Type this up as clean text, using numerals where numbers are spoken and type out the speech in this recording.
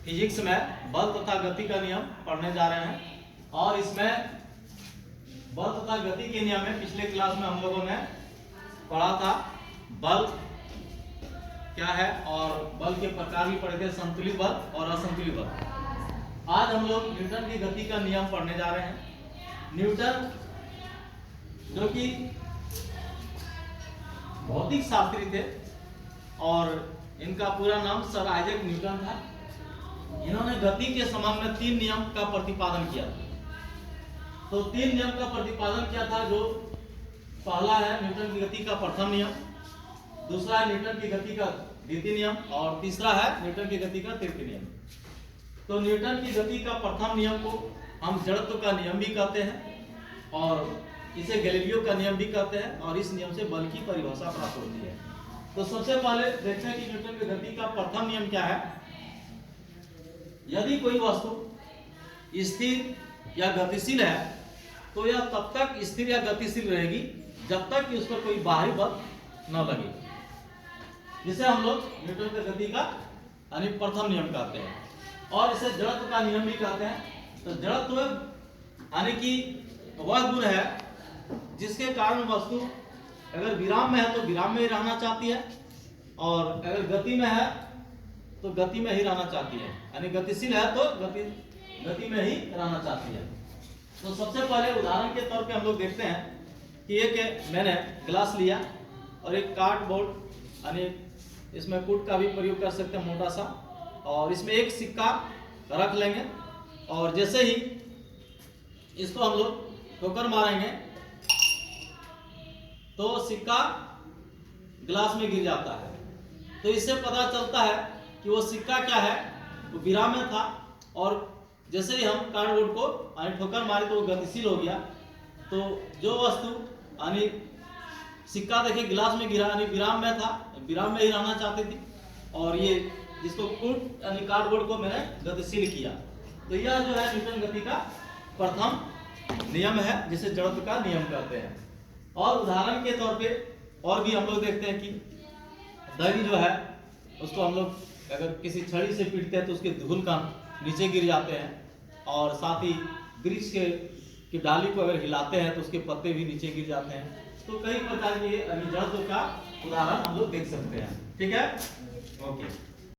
Physics में बल तथा गति का नियम पढ़ने जा रहे हैं। और इसमें बल तथा गति के नियम में पिछले क्लास में हम लोगों ने पढ़ा था बल क्या है और बल के प्रकार भी पढ़े थे, संतुलित बल और असंतुलित बल। आज हम लोग न्यूटन की गति का नियम पढ़ने जा रहे हैं। न्यूटन जो कि भौतिक शास्त्री थे और इनका पूरा नाम सर आइजैक न्यूटन था। इन्होंने गति के संबंध में 3 नियम का प्रतिपादन किया। तो 3 नियम का प्रतिपादन किया था। जो पहला है न्यूटन की गति का प्रथम नियम, दूसरा है न्यूटन की गति का द्वितीय नियम और तीसरा है न्यूटन की गति का तृतीय नियम। तो न्यूटन की गति का प्रथम नियम को हम जड़त्व का नियम भी कहते हैं और इसे गैलीलियो का नियम भी कहते हैं और इस नियम से बल की परिभाषा प्राप्त होती है। तो सबसे पहले देखते हैं कि न्यूटन की गति का प्रथम नियम क्या है। यदि कोई वस्तु स्थिर या गतिशील है तो यह तब तक स्थिर या गतिशील रहेगी जब तक कि उस पर कोई बाहरी बल न लगे, जिसे हम लोग न्यूटन की गति का यानी प्रथम नियम कहते हैं और इसे जड़त्व का नियम भी कहते हैं। तो जड़त्व यानी कि वह गुण है जिसके कारण वस्तु अगर विराम में है तो विराम में ही रहना चाहती है और अगर गति में है तो गति में ही रहना चाहती है, यानी गतिशील है तो गति में ही रहना चाहती है। तो सबसे पहले उदाहरण के तौर पे हम लोग देखते हैं कि एक मैंने ग्लास लिया और एक कार्डबोर्ड यानी इसमें कुट का भी प्रयोग कर सकते हैं मोटा सा, और इसमें एक सिक्का रख लेंगे और जैसे ही इसको हम लोग ठोकर मारेंगे तो सिक्का ग्लास में गिर जाता है। तो इससे पता चलता है कि वो सिक्का क्या है, वो विराम में था और जैसे ही हम कार्डबोर्ड को यानी ठोकर मारे तो वो गतिशील हो गया। तो जो वस्तु यानी सिक्का देखिए गिलास में गिरा यानी विराम में था, विराम में ही रहना चाहती थी और ये जिसको कुट यानी कार्डबोर्ड को मैंने गतिशील किया। तो यह जो है न्यूटन गति का प्रथम नियम है जिसे जड़त्व का नियम कहते हैं। और उदाहरण के तौर पे और भी हम लोग देखते हैं कि दही जो है उसको हम लोग अगर किसी छड़ी से पीटते हैं तो उसके धूल कण नीचे गिर जाते हैं और साथ ही वृक्ष की डाली को अगर हिलाते हैं तो उसके पत्ते भी नीचे गिर जाते हैं। तो कई प्रकार के जड़त्व का उदाहरण हम लोग देख सकते हैं। ठीक है, ओके।